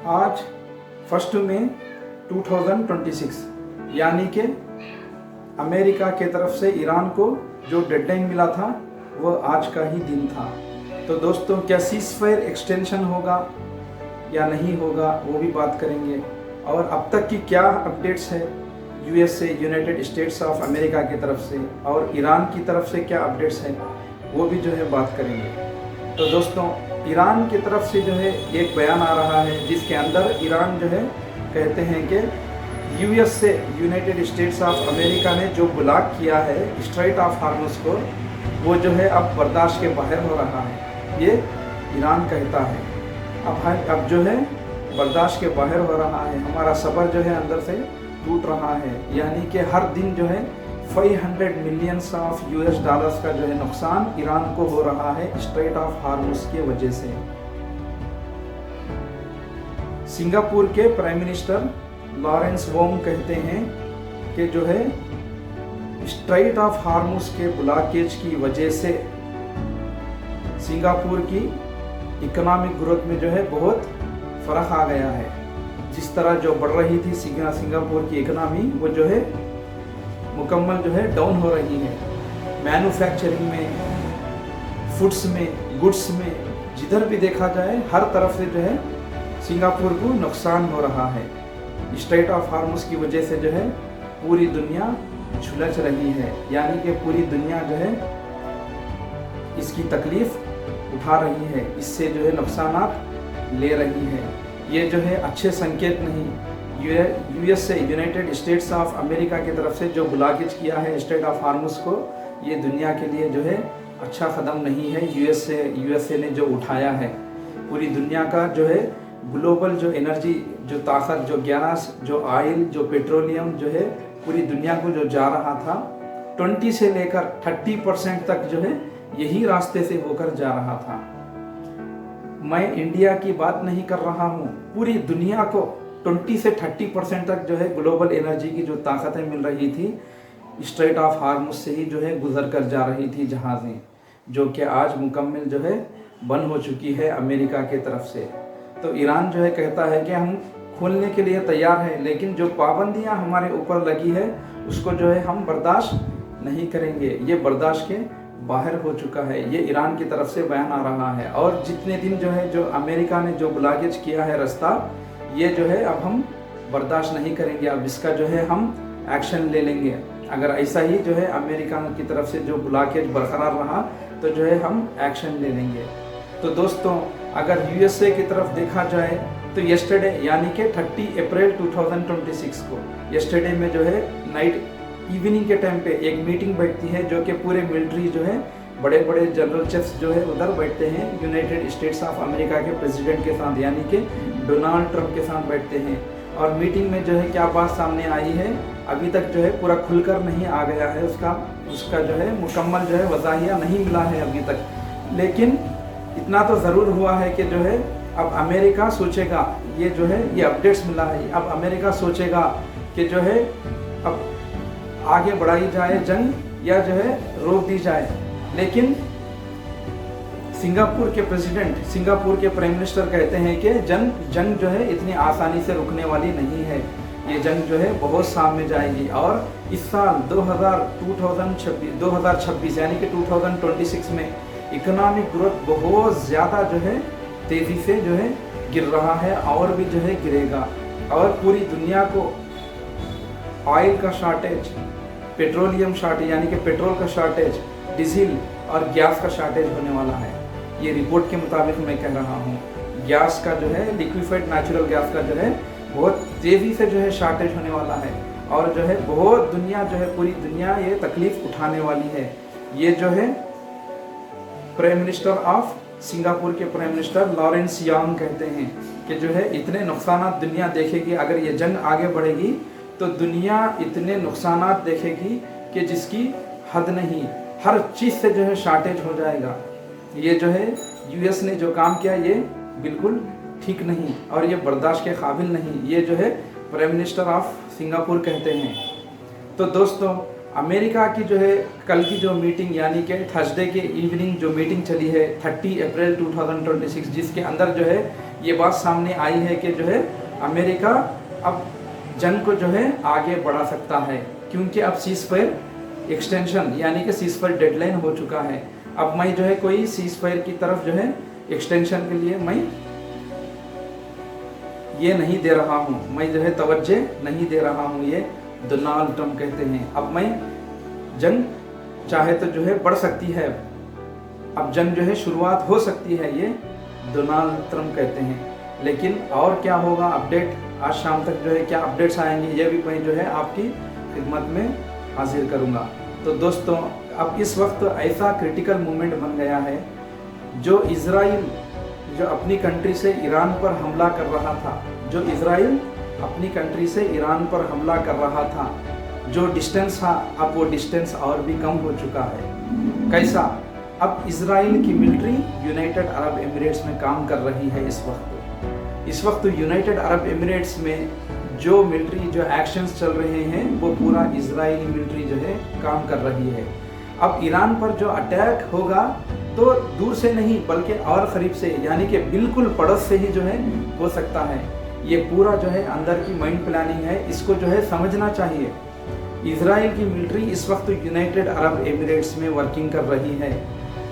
आज 1 मई 2026 यानी कि अमेरिका के तरफ से ईरान को जो डेडलाइन मिला था वह आज का ही दिन था। तो दोस्तों, क्या सीज़फायर एक्सटेंशन होगा या नहीं होगा वो भी बात करेंगे, और अब तक की क्या अपडेट्स है यूएस से, यूनाइटेड स्टेट्स ऑफ अमेरिका की तरफ से, और ईरान की तरफ से क्या अपडेट्स हैं वो भी जो है बात करेंगे। तो दोस्तों, ईरान की तरफ से जो है एक बयान आ रहा है जिसके अंदर ईरान जो है कहते हैं कि यूएस से, यूनाइटेड स्टेट्स ऑफ अमेरिका ने जो ब्लॉक किया है स्ट्रेट ऑफ हार्मुज़ को, वो जो है अब बर्दाश्त के बाहर हो रहा है, ये ईरान कहता है। अब जो है बर्दाश्त के बाहर हो रहा है, हमारा सब्र जो है अंदर से टूट रहा है, यानी कि हर दिन जो है 500 मिलियंस ऑफ यूएस डॉलर्स का जो है नुकसान ईरान को हो रहा है स्ट्रेट ऑफ हार्मुज़ की वजह से। सिंगापुर के प्राइम मिनिस्टर लॉरेंस वोंग कहते हैं कि जो है स्ट्रेट ऑफ हार्मुज़ के ब्लॉकेज की वजह से सिंगापुर की इकोनॉमिक ग्रोथ में जो है बहुत फ़र्क आ गया है। जिस तरह जो बढ़ रही थी सिंगापुर की इकोनॉमी, वो जो है मुकम्मल जो है डाउन हो रही है। मैन्युफैक्चरिंग में, फूड्स में, गुड्स में, जिधर भी देखा जाए हर तरफ से जो है सिंगापुर को नुकसान हो रहा है। स्ट्रेट ऑफ हार्मुज़ की वजह से जो है पूरी दुनिया झुलस रही है, यानी कि पूरी दुनिया जो है इसकी तकलीफ़ उठा रही है, इससे जो है नुकसानात ले रही है। ये जो है अच्छे संकेत नहीं। यूएस से, यूनाइटेड स्टेट्स ऑफ अमेरिका की तरफ से जो ब्लॉकेज किया है स्ट्रेट ऑफ हार्मुज़ को, ये दुनिया के लिए जो है अच्छा कदम नहीं है। यूएसए ने जो उठाया है, पूरी दुनिया का जो है ग्लोबल जो एनर्जी, जो ताकत, जो गैस, जो ऑयल, जो पेट्रोलियम जो है पूरी दुनिया को जो जा रहा था 20 से लेकर 30% तक जो है यही रास्ते से होकर जा रहा था। मैं इंडिया की बात नहीं कर रहा हूँ, पूरी दुनिया को 20 से 30% तक जो है ग्लोबल एनर्जी की जो ताकतें मिल रही थी स्ट्रेट ऑफ हार्मुज़ से ही जो है गुजर कर जा रही थी जहाज़ें, जो कि आज मुकम्मल जो है बंद हो चुकी है अमेरिका की तरफ से। तो ईरान जो है कहता है कि हम खोलने के लिए तैयार हैं, लेकिन जो पाबंदियां हमारे ऊपर लगी है उसको जो है हम बर्दाश्त नहीं करेंगे। ये बर्दाश्त के बाहर हो चुका है, ये ईरान की तरफ से बयान आ रहा है। और जितने दिन जो है जो अमेरिका ने जो ब्लॉकेज किया है रास्ता, ये जो है अब हम बर्दाश्त नहीं करेंगे, अब इसका जो है हम एक्शन ले लेंगे। अगर ऐसा ही जो है अमेरिका की तरफ से जो ब्लॉकेज बरकरार रहा तो जो है हम एक्शन ले लेंगे। तो दोस्तों, अगर यूएसए की तरफ देखा जाए तो यस्टरडे यानी कि 30 अप्रैल 2026 को, यस्टरडे में जो है नाइट इवनिंग के टाइम पे एक मीटिंग बैठती है, जो कि पूरे मिलिट्री जो है बड़े बड़े जनरल चीफ्स जो है उधर बैठते हैं यूनाइटेड स्टेट्स ऑफ अमेरिका के प्रेसिडेंट के साथ, यानी कि डोनाल्ड ट्रंप के साथ बैठते हैं। और मीटिंग में जो है क्या बात सामने आई है अभी तक जो है पूरा खुलकर नहीं आ गया है, उसका जो है मुकम्मल जो है वज़ाहिया नहीं मिला है अभी तक। लेकिन इतना तो ज़रूर हुआ है कि जो है अब अमेरिका सोचेगा, ये जो है ये अपडेट्स मिला है, अब अमेरिका सोचेगा कि जो है अब आगे बढ़ाई जाए जंग या जो है रोक दी जाए। लेकिन सिंगापुर के प्रेसिडेंट, सिंगापुर के प्राइम मिनिस्टर कहते हैं कि जंग जो है इतनी आसानी से रुकने वाली नहीं है, ये जंग जो है बहुत सामने जाएगी। और इस साल 2026 यानी कि 2026 में इकोनॉमिक ग्रोथ बहुत ज़्यादा जो है तेज़ी से जो है गिर रहा है, और भी जो है गिरेगा। और पूरी दुनिया को ऑयल का शॉर्टेज, पेट्रोलियम शॉर्टेज यानी कि पेट्रोल का शॉर्टेज, डीजल और गैस का शॉर्टेज होने वाला है। ये रिपोर्ट के मुताबिक मैं कह रहा हूँ। गैस का जो है, लिक्विफाइड नेचुरल गैस का जो है बहुत तेज़ी से जो है शॉर्टेज होने वाला है, और जो है बहुत दुनिया जो है पूरी दुनिया ये तकलीफ़ उठाने वाली है। ये जो है प्राइम मिनिस्टर ऑफ सिंगापुर के प्राइम मिनिस्टर लॉरेंस यांग कहते हैं कि जो है इतने नुकसान दुनिया देखेगी, अगर ये जंग आगे बढ़ेगी तो दुनिया इतने नुकसान देखेगी कि जिसकी हद नहीं, हर चीज़ से जो है शॉर्टेज हो जाएगा। ये जो है यूएस ने जो काम किया ये बिल्कुल ठीक नहीं और ये बर्दाश्त के काबिल नहीं, ये जो है प्राइम मिनिस्टर ऑफ सिंगापुर कहते हैं। तो दोस्तों, अमेरिका की जो है कल की जो मीटिंग यानी कि थर्सडे के इवनिंग जो मीटिंग चली है 30 अप्रैल 2026, जिसके अंदर जो है ये बात सामने आई है कि जो है अमेरिका अब जंग को जो है आगे बढ़ा सकता है, क्योंकि अब सीज़फायर एक्सटेंशन यानी कि सीज़फायर डेडलाइन हो चुका है। अब मैं जो है कोई सीज़फायर की तरफ जो है एक्सटेंशन के लिए मैं ये नहीं दे रहा हूँ, मैं जो है तवज्जो नहीं दे रहा हूँ, ये डोनाल्ड ट्रंप कहते हैं। अब मैं जंग चाहे तो जो है बढ़ सकती है, अब जंग जो है शुरुआत हो सकती है, ये डोनाल्ड ट्रंप कहते हैं। लेकिन और क्या होगा अपडेट, आज शाम तक जो है क्या अपडेट्स आएंगे ये भी मैं जो है आपकी खिदमत में हाजिर करूँगा। तो दोस्तों अब इस वक्त ऐसा क्रिटिकल मोमेंट बन गया है, जो इज़राइल जो अपनी कंट्री से ईरान पर हमला कर रहा था, जो इज़राइल अपनी कंट्री से ईरान पर हमला कर रहा था, जो डिस्टेंस था अब वो डिस्टेंस और भी कम हो चुका है। कैसा, अब इज़राइल की मिलिट्री यूनाइटेड अरब एमिरेट्स में काम कर रही है इस वक्त यूनाइटेड अरब एमिरेट्स में जो मिलिट्री जो एक्शंस चल रहे हैं वो पूरा इज़राइली मिलिट्री जो है काम कर रही है। अब ईरान पर जो अटैक होगा तो दूर से नहीं बल्कि और करीब से यानी कि बिल्कुल पड़ोस से ही जो है हो सकता है। ये पूरा जो है अंदर की माइंड प्लानिंग है, इसको जो है समझना चाहिए। इज़राइल की मिलिट्री इस वक्त यूनाइटेड अरब एमिरेट्स में वर्किंग कर रही है।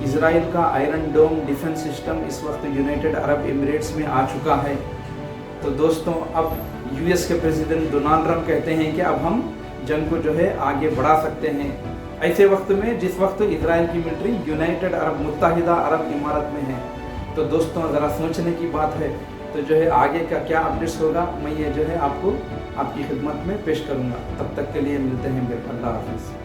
इज़राइल का आयरन डोम डिफेंस सिस्टम इस वक्त यूनाइटेड अरब एमिरेट्स में आ चुका है। तो दोस्तों अब यूएस के प्रेसिडेंट डोनाल्ड ट्रंप कहते हैं कि अब हम जंग को जो है आगे बढ़ा सकते हैं, ऐसे वक्त में जिस वक्त इज़राइल की मिलिट्री यूनाइटेड अरब मुत्तहिदा अरब इमारत में है। तो दोस्तों ज़रा सोचने की बात है, तो जो है आगे का क्या अपडेट्स होगा मैं ये जो है आपको आपकी खिदमत में पेश करूँगा। तब तक के लिए मिलते हैं, अल्लाह हाफिज़।